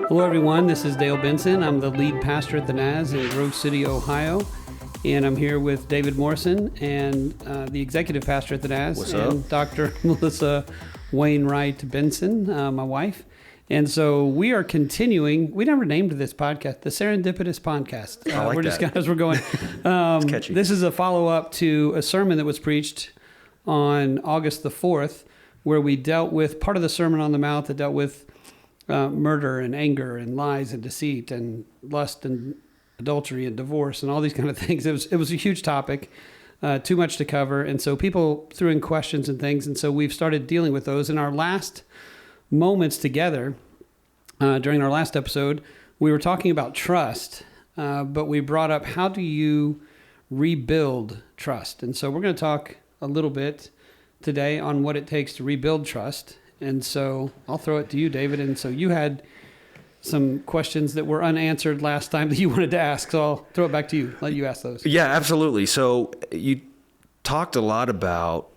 Hello, everyone. This is Dale Benson. I'm the lead pastor at the Naz in Grove City, Ohio. And I'm here with David Morrison and the executive pastor at the Naz. What's and up? Dr. Melissa Wainwright-Benson, my wife. And so we are continuing. We never named this podcast, the Serendipitous podcast. I like we're that. just as we're going. It's catchy. This is a follow-up to a sermon that was preached on August the 4th, where we dealt with part of the Sermon on the Mount that dealt with murder and anger and lies and deceit and lust and adultery and divorce and all these kind of things. It was a huge topic, too much to cover. And so people threw in questions and things. And so we've started dealing with those. In our last moments together, during our last episode, we were talking about trust, but we brought up, how do you rebuild trust? And so we're going to talk a little bit today on what it takes to rebuild trust. And so I'll throw it to you, David. And so you had some questions that were unanswered last time that you wanted to ask. So I'll throw it back to you, let you ask those. Yeah, absolutely. So you talked a lot about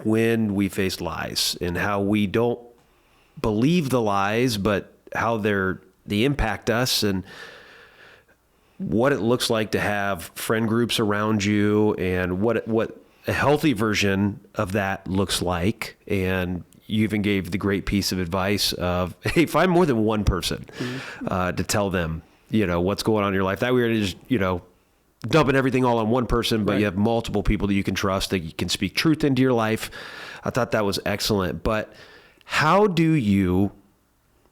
when we face lies and how we don't believe the lies, but how they impact us and what it looks like to have friend groups around you and what a healthy version of that looks like. And you even gave the great piece of advice of, hey, find more than one person to tell them, what's going on in your life. That way you're just, dumping everything all on one person, but Right. You have multiple people that you can trust, that you can speak truth into your life. I thought that was excellent. But how do you,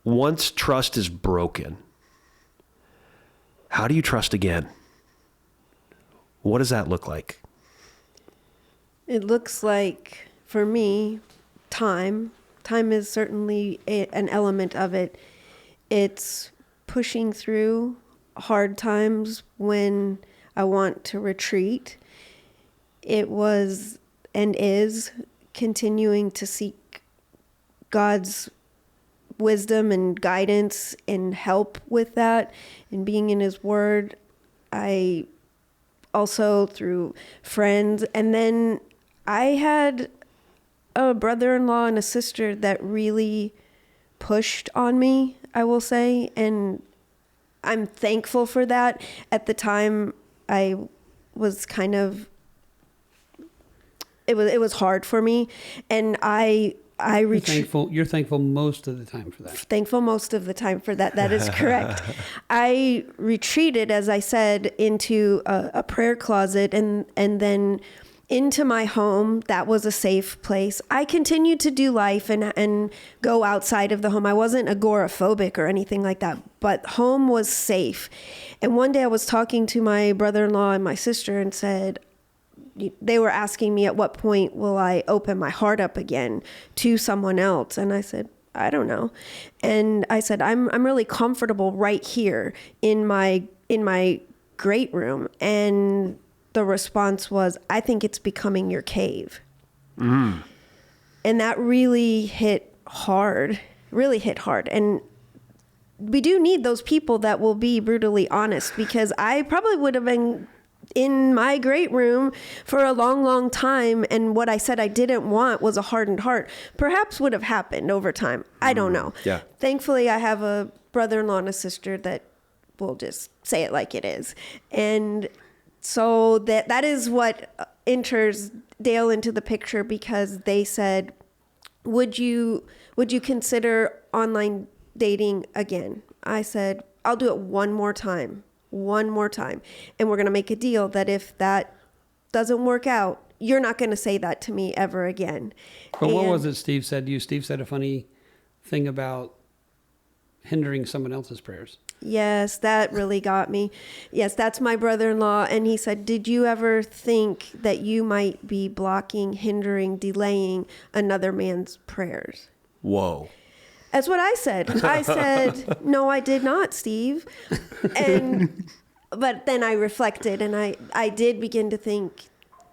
once trust is broken, how do you trust again? What does that look like? It looks like, for me, time. Time is certainly an element of it. It's pushing through hard times when I want to retreat. It was and is continuing to seek God's wisdom and guidance and help with that, and being in His Word. I also, through friends, and then I had a brother-in-law and a sister that really pushed on me, I will say, and I'm thankful for that. At the time, I was kind of, it was hard for me, and You're thankful most of the time for that. Thankful most of the time for that. That is correct. I retreated, as I said, into a prayer closet and then into my home. That was a safe place. I continued to do life and go outside of the home. I wasn't agoraphobic or anything like that, but home was safe. And one day I was talking to my brother-in-law and my sister and said, they were asking me at what point will I open my heart up again to someone else. And I said, I don't know. And I said, I'm really comfortable right here in my great room. And the response was, I think it's becoming your cave. And that really hit hard. And we do need those people that will be brutally honest, because I probably would have been in my great room for a long, long time, and what I said I didn't want was a hardened heart. Perhaps would have happened over time. I don't know. Yeah. Thankfully, I have a brother-in-law and a sister that will just say it like it is. And so that is what enters Dale into the picture, because they said, would you consider online dating again? I said, I'll do it one more time. And we're going to make a deal that if that doesn't work out, you're not going to say that to me ever again. But what was it Steve said to you? Steve said a funny thing about hindering someone else's prayers. Yes, that really got me. Yes, that's my brother-in-law. And he said, did you ever think that you might be blocking, hindering, delaying another man's prayers? Whoa. That's what I said. I said, no, I did not, Steve. But then I reflected, and I did begin to think,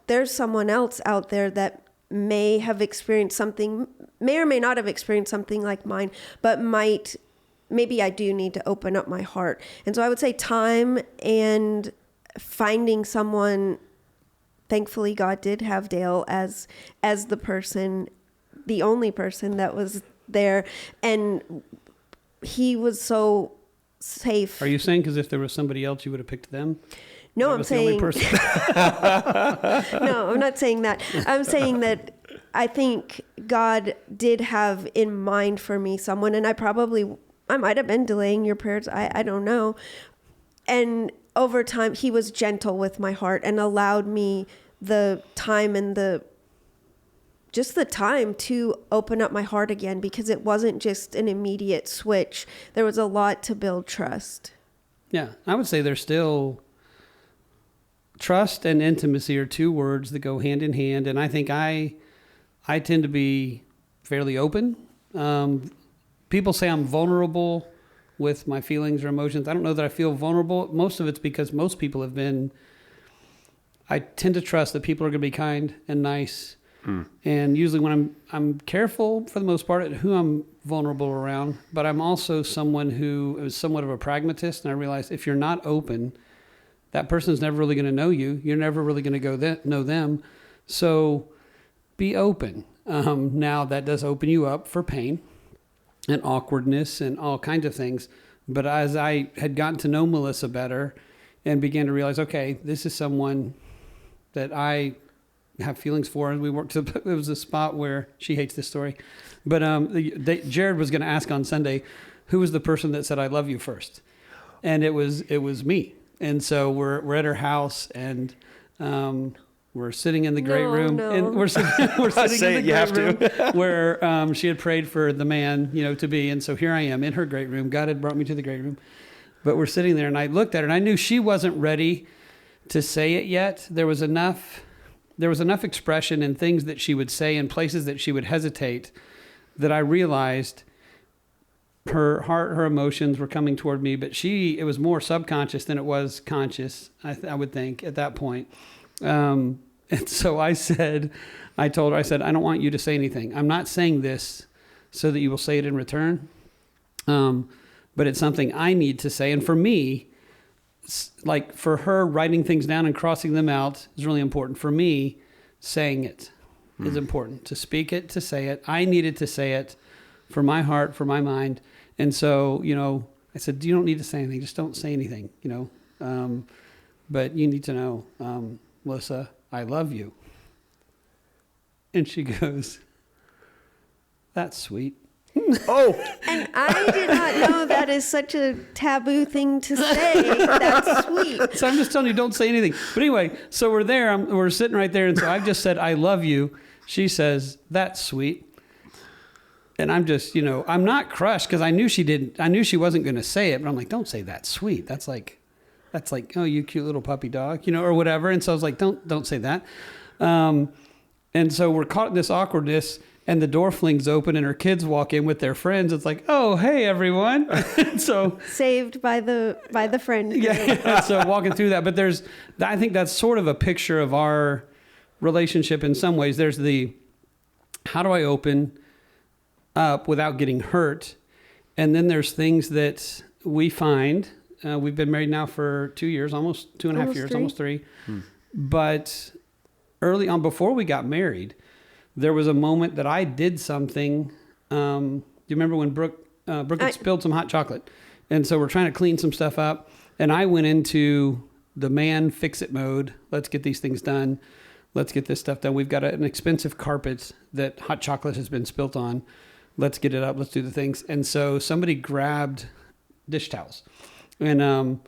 there's someone else out there that may have experienced something, may or may not have experienced something like mine, but maybe I do need to open up my heart. And so I would say time and finding someone. Thankfully, God did have Dale as the person, the only person that was there. And he was so safe. Are you saying because if there was somebody else, you would have picked them? No, That I'm was the only saying, person? no, I'm not saying that. I'm saying that I think God did have in mind for me someone, and I might have been delaying your prayers. I don't know. And over time, he was gentle with my heart and allowed me the time and the time to open up my heart again, because it wasn't just an immediate switch. There was a lot to build trust. Yeah, I would say there's still trust and intimacy are two words that go hand in hand. And I think I tend to be fairly open. People say I'm vulnerable with my feelings or emotions. I don't know that I feel vulnerable. Most of it's because most people have been. I tend to trust that people are going to be kind and nice. And usually when I'm careful for the most part at who I'm vulnerable around, but I'm also someone who is somewhat of a pragmatist. And I realize if you're not open, that person's never really going to know you. You're never really going to know them. So be open. Now that does open you up for pain and awkwardness and all kinds of things. But as I had gotten to know Melissa better and began to realize, okay, this is someone that I have feelings for, and we worked. It was a spot where she hates this story, but Jared was going to ask on Sunday, who was the person that said "I love you" first, and it was me. And so we're at her house, and we're sitting in the great room, and we're sitting in the great room where she had prayed for the man, to be. And so here I am in her great room. God had brought me to the great room, but we're sitting there, and I looked at her, and I knew she wasn't ready to say it yet. There was enough expression and things that she would say and places that she would hesitate that I realized her heart, her emotions were coming toward me, but it was more subconscious than it was conscious, I would think, at that point. And so I told her, I said, I don't want you to say anything. I'm not saying this so that you will say it in return. But it's something I need to say. And for me, like for her, writing things down and crossing them out is really important. For me, saying it is important. To speak it, to say it. I needed to say it for my heart, for my mind. And so, I said, you don't need to say anything. Just don't say anything, but you need to know, Melissa, I love you. And she goes, that's sweet. Oh, And I did not know that is such a taboo thing to say. That's sweet. So I'm just telling you, don't say anything. But anyway, so we're there. We're sitting right there. And so I've just said, I love you. She says, that's sweet. And I'm just, I'm not crushed because I knew she wasn't going to say it. But I'm like, don't say that's sweet. That's like, oh, you cute little puppy dog, or whatever. And so I was like, don't say that. And so we're caught in this awkwardness. And the door flings open and her kids walk in with their friends. It's like, oh, hey, everyone. So saved by the friend. Yeah. So walking through that. But I think that's sort of a picture of our relationship in some ways. There's how do I open up without getting hurt? And then there's things that we find. We've been married now for 2 years, almost 2.5 years, almost 3. But early on, before we got married, there was a moment that I did something. Do you remember when Brooke had spilled some hot chocolate? And so we're trying to clean some stuff up. And I went into the man fix-it mode. Let's get these things done. Let's get this stuff done. We've got an expensive carpet that hot chocolate has been spilt on. Let's get it up. Let's do the things. And so somebody grabbed dish towels. And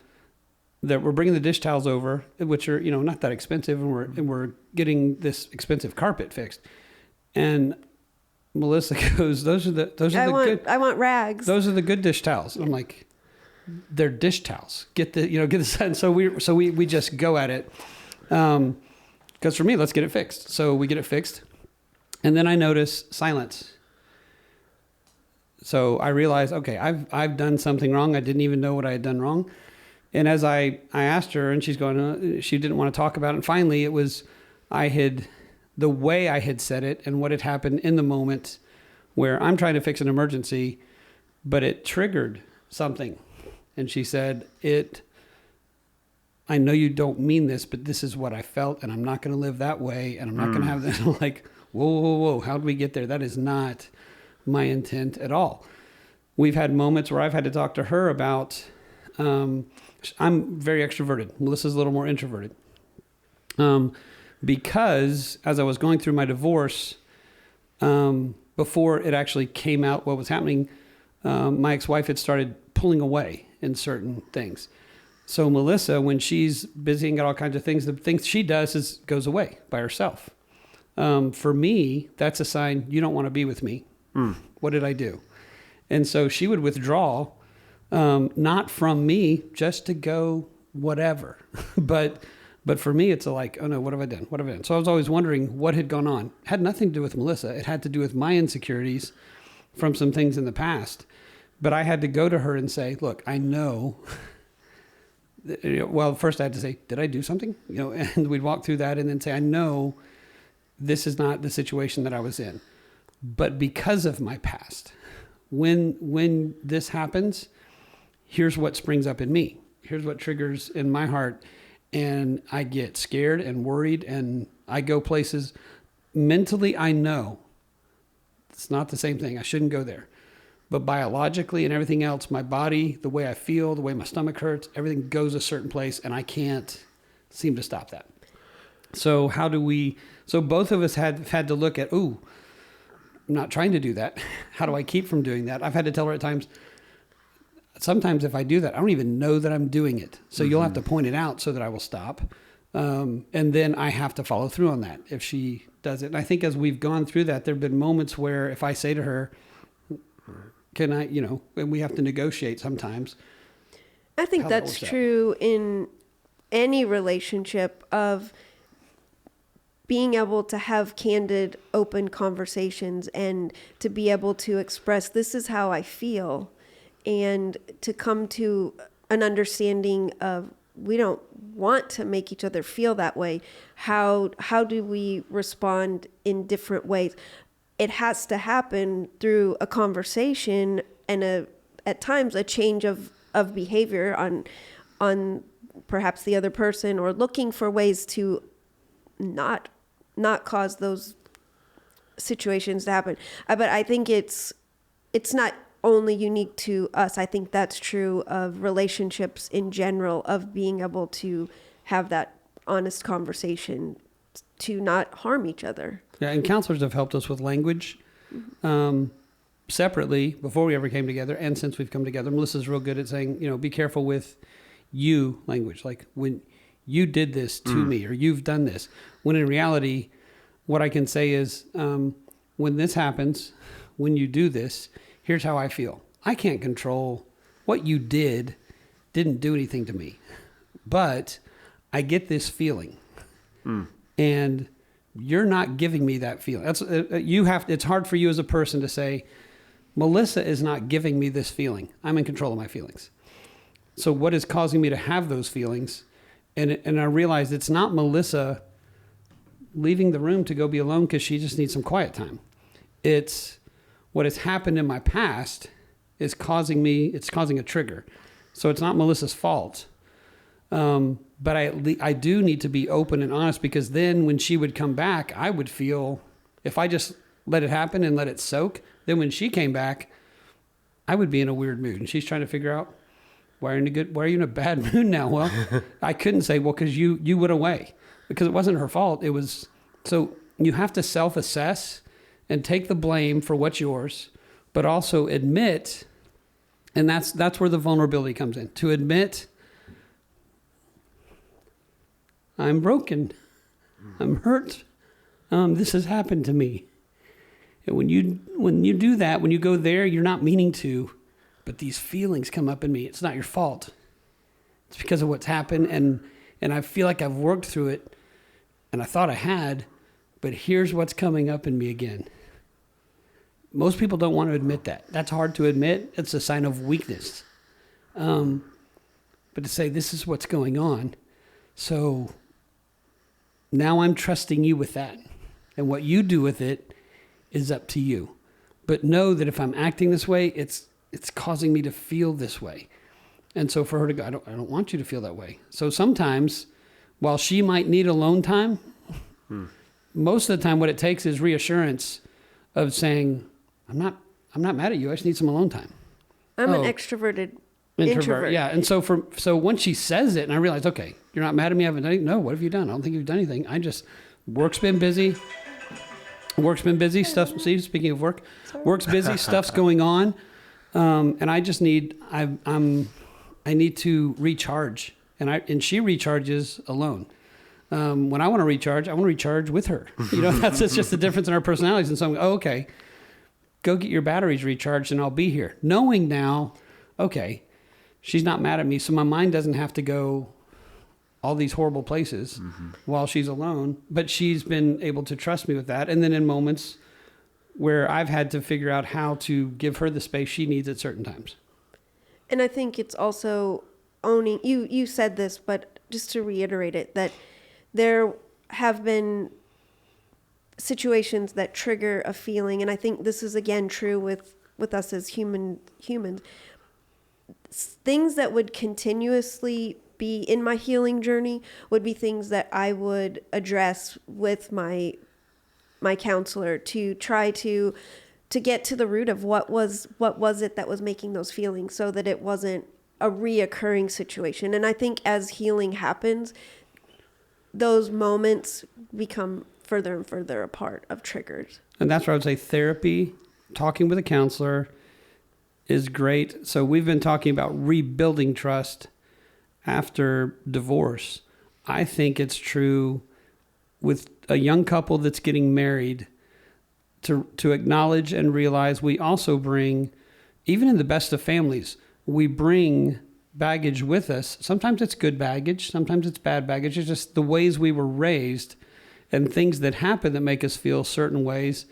that we're bringing the dish towels over, which are, not that expensive. And we're getting this expensive carpet fixed. And Melissa goes, those are the good. I want rags. Those are the good dish towels. And I'm like, they're dish towels. Get this. And so we just go at it. Because for me, let's get it fixed. So we get it fixed. And then I notice silence. So I realized, okay, I've done something wrong. I didn't even know what I had done wrong. And as I asked her, and she's going, she didn't want to talk about it. And finally, it was, the way I had said it and what had happened in the moment where I'm trying to fix an emergency, but it triggered something. And she said, I know you don't mean this, but this is what I felt, and I'm not going to live that way, and I'm not going to have that. I'm like, whoa, how'd we get there? That is not my intent at all. we've had moments where I've had to talk to her about, I'm very extroverted. Melissa's a little more introverted. Because as I was going through my divorce, before it actually came out what was happening, my ex-wife had started pulling away in certain things. So Melissa, when she's busy and got all kinds of things, the things she does is goes away by herself. For me, that's a sign you don't want to be with me. What did I do? And so she would withdraw, not from me, just to go whatever. But for me, it's like, oh no, what have I done? What have I done? So I was always wondering what had gone on. It had nothing to do with Melissa. It had to do with my insecurities from some things in the past. But I had to go to her and say, look, I know. Well, first I had to say, did I do something? And we'd walk through that and then say, I know this is not the situation that I was in. But because of my past, when this happens, here's what springs up in me. Here's what triggers in my heart. And I get scared and worried, and I go places. Mentally, I know it's not the same thing. I shouldn't go there. But biologically and everything else, my body, the way I feel, the way my stomach hurts, everything goes a certain place, and I can't seem to stop that. So so both of us had to look at, I'm not trying to do that. How do I keep from doing that? I've had to tell her at times, sometimes if I do that, I don't even know that I'm doing it. So you'll have to point it out so that I will stop. And then I have to follow through on that if she does it. And I think as we've gone through that, there have been moments where if I say to her, can I, and we have to negotiate sometimes. I think that's true in any relationship of being able to have candid, open conversations and to be able to express, this is how I feel, and to come to an understanding of, we don't want to make each other feel that way. How do we respond in different ways? It has to happen through a conversation and at times a change of behavior on perhaps the other person, or looking for ways to not cause those situations to happen. But I think it's not only unique to us. I think that's true of relationships in general, of being able to have that honest conversation to not harm each other. Yeah, and counselors have helped us with language separately before we ever came together, and since we've come together. Melissa's real good at saying, be careful with you language, like when you did this to me, or you've done this. When in reality, what I can say is, when this happens, when you do this, here's how I feel. I can't control what you didn't do anything to me, but I get this feeling. And you're not giving me that feeling. That's it's hard for you as a person to say, Melissa is not giving me this feeling. I'm in control of my feelings. So what is causing me to have those feelings? And I realized it's not Melissa leaving the room to go be alone because she just needs some quiet time. It's what has happened in my past is causing a trigger. So it's not Melissa's fault. But I do need to be open and honest, because then when she would come back, I would feel, if I just let it happen and let it soak, then when she came back, I would be in a weird mood. And she's trying to figure out, why are you in a bad mood now? Well, I couldn't say, well, because you went away, because it wasn't her fault. It was, so you have to self-assess and take the blame for what's yours, but also admit, and that's where the vulnerability comes in, to admit, I'm broken, I'm hurt, this has happened to me. And when you do that, when you go there, you're not meaning to, but these feelings come up in me. It's not your fault. It's because of what's happened, and I feel like I've worked through it, and I thought I had, but here's what's coming up in me again. Most people don't want to admit that. That's hard to admit. It's a sign of weakness. But to say, this is what's going on, so now I'm trusting you with that. And what you do with it is up to you. But know that if I'm acting this way, it's causing me to feel this way. And so for her to go, I don't want you to feel that way. So sometimes, while she might need alone time, most of the time what it takes is reassurance of saying, I'm not mad at you. I just need some alone time. I'm an extroverted introvert. Yeah. And so once she says it and I realized, okay, you're not mad at me. I haven't done anything. No, what have you done? I don't think you've done anything. Work's been busy. Stuff. See, speaking of work, work's busy. Stuff's going on. And I just need, I need to recharge and she recharges alone. When I want to recharge with her. That's just the difference in our personalities. And so I'm, okay, go get your batteries recharged and I'll be here. Knowing now, okay, she's not mad at me. So my mind doesn't have to go all these horrible places while she's alone, but she's been able to trust me with that. And then in moments where I've had to figure out how to give her the space she needs at certain times. And I think it's also owning, you said this, but just to reiterate it, that there have been situations that trigger a feeling. And I think this is again true with us as humans. Things that would continuously be in my healing journey would be things that I would address with my counselor to try to get to the root of what was it that was making those feelings, so that it wasn't a reoccurring situation. And I think as healing happens, those moments become further and further apart of triggers. And that's where I would say therapy, talking with a counselor is great. So we've been talking about rebuilding trust after divorce. I think it's true with a young couple that's getting married to acknowledge and realize we also bring, even in the best of families, we bring baggage with us. Sometimes it's good baggage, sometimes it's bad baggage. It's just the ways we were raised and things that happen that make us feel certain ways,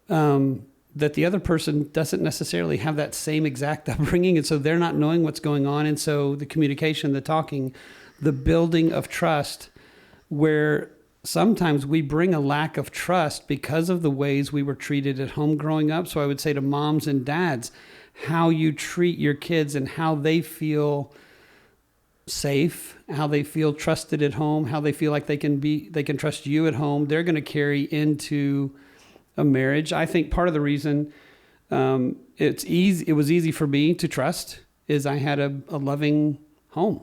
that the other person doesn't necessarily have that same exact upbringing. And so they're not knowing what's going on. And so the communication, the talking, the building of trust, where sometimes we bring a lack of trust because of the ways we were treated at home growing up. So I would say to moms and dads, how you treat your kids and how they feel safe, how they feel trusted at home, how they feel like they can trust you at home, they're going to carry into a marriage. I think part of the reason it was easy for me to trust is I had a loving home.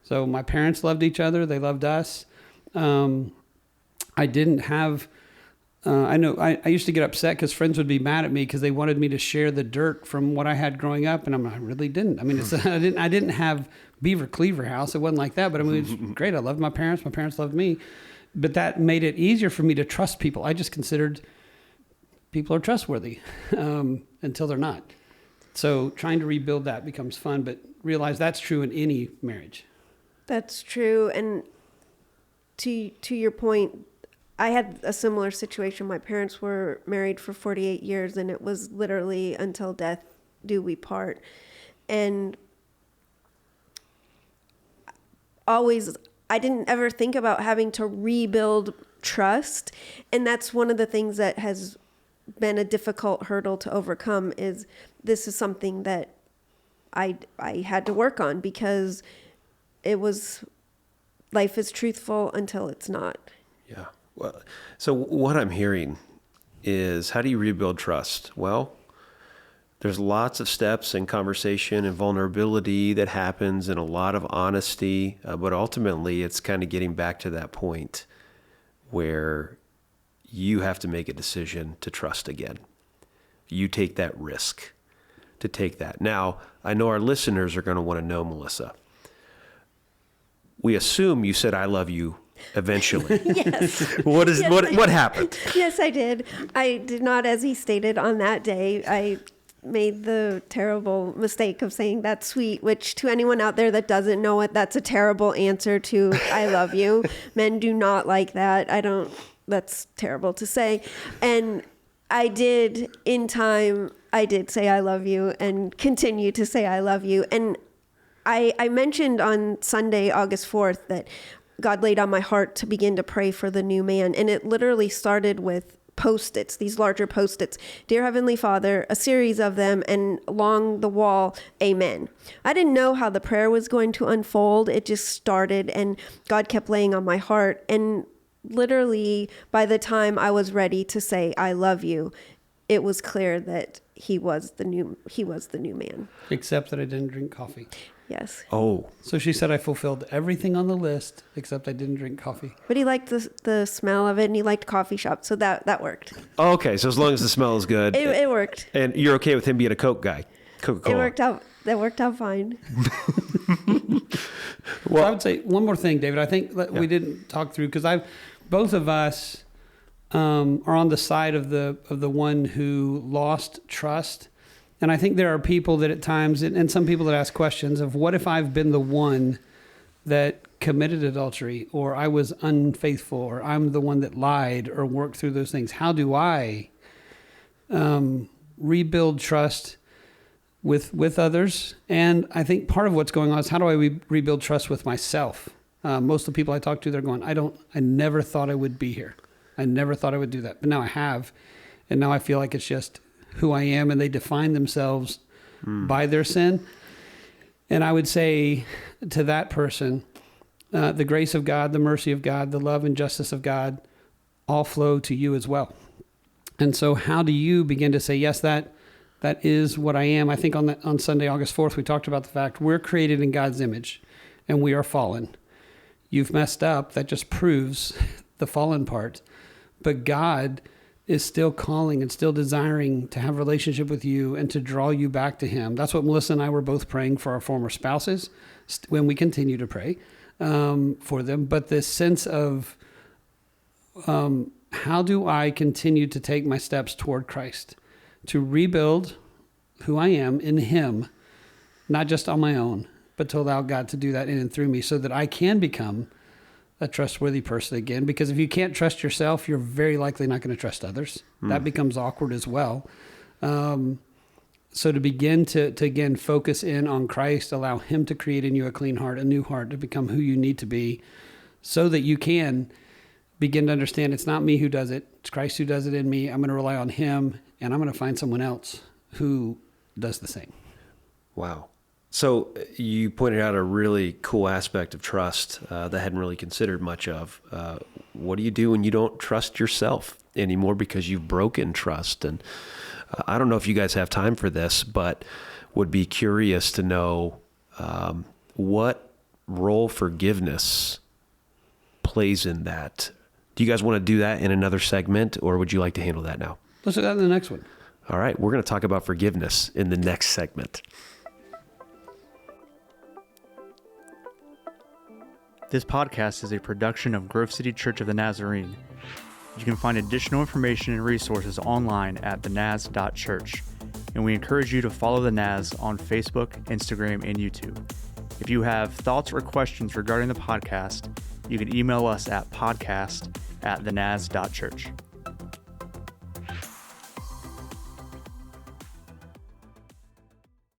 So my parents loved each other. They loved us. I didn't have, I used to get upset because friends would be mad at me because they wanted me to share the dirt from what I had growing up. And I really didn't. I mean, I didn't have Beaver Cleaver House. It wasn't like that, but I mean, it was great. I loved my parents. My parents loved me, but that made it easier for me to trust people. I just considered people are trustworthy until they're not. So trying to rebuild that becomes fun, but realize that's true in any marriage. That's true. And to your point, I had a similar situation. My parents were married for 48 years, and it was literally until death do we part. And always, I didn't ever think about having to rebuild trust. And that's one of the things that has been a difficult hurdle to overcome. Is this is something that I had to work on, because it was, life is truthful until it's not. Yeah. Well, so what I'm hearing is, how do you rebuild trust? Well, there's lots of steps and conversation and vulnerability that happens, and a lot of honesty, but ultimately it's kind of getting back to that point where you have to make a decision to trust again. You take that risk to take that. Now, I know our listeners are going to want to know, Melissa, we assume you said, "I love you," eventually. Yes. What happened? Yes, I did. I did not, as he stated on that day. I made the terrible mistake of saying "that's sweet," which, to anyone out there that doesn't know it, that's a terrible answer to "I love you." Men do not like that. That's terrible to say. And I did, in time, I did say "I love you" and continue to say "I love you." And I mentioned on Sunday, August 4th, that God laid on my heart to begin to pray for the new man. And it literally started with Post-its, these larger Post-its. "Dear Heavenly Father," a series of them, and along the wall, "Amen." I didn't know how the prayer was going to unfold. It just started, and God kept laying on my heart. And literally, by the time I was ready to say "I love you," it was clear that he was the new man. Except that I didn't drink coffee. Yes. Oh, So she said I fulfilled everything on the list except I didn't drink coffee. But he liked the smell of it, and he liked coffee shops, so that worked. okay. So as long as the smell is good, It worked. and you're okay with him being a Coke guy, Coca-Cola. It worked out. That worked out fine. Well, I would say one more thing, David. I think that we didn't talk through because both of us are on the side of the one who lost trust, and I think there are people that at times, and some people that ask questions of what if I've been the one that committed adultery, or I was unfaithful, or I'm the one that lied, or worked through those things. How do I rebuild trust with others? And I think part of what's going on is how do I rebuild trust with myself? Most of the people I talk to, they're going, I never thought I would be here. I never thought I would do that, but now I have. And now I feel like it's just who I am, and they define themselves by their sin. And I would say to that person, the grace of God, the mercy of God, the love and justice of God all flow to you as well. And so how do you begin to say, yes, that is what I am? I think on Sunday, August 4th, we talked about the fact we're created in God's image and we are fallen. You've messed up. That just proves the fallen part. But God is still calling and still desiring to have a relationship with you and to draw you back to him. That's what Melissa and I were both praying for our former spouses when we continue to pray for them. But this sense of how do I continue to take my steps toward Christ, to rebuild who I am in him, not just on my own, but to allow God to do that in and through me so that I can become a trustworthy person again. Because if you can't trust yourself, you're very likely not going to trust others. That becomes awkward as well. So to begin to again, focus in on Christ, allow him to create in you a clean heart, a new heart, to become who you need to be so that you can begin to understand it's not me who does it. It's Christ who does it in me. I'm going to rely on him, and I'm going to find someone else who does the same. Wow. So you pointed out a really cool aspect of trust that I hadn't really considered much of. What do you do when you don't trust yourself anymore because you've broken trust? And I don't know if you guys have time for this, but would be curious to know what role forgiveness plays in that. Do you guys want to do that in another segment, or would you like to handle that now? Let's do that in the next one. All right, we're going to talk about forgiveness in the next segment. This podcast is a production of Grove City Church of the Nazarene. You can find additional information and resources online at thenaz.church, and we encourage you to follow the Naz on Facebook, Instagram, and YouTube. If you have thoughts or questions regarding the podcast, you can email us at podcast@thenaz.church.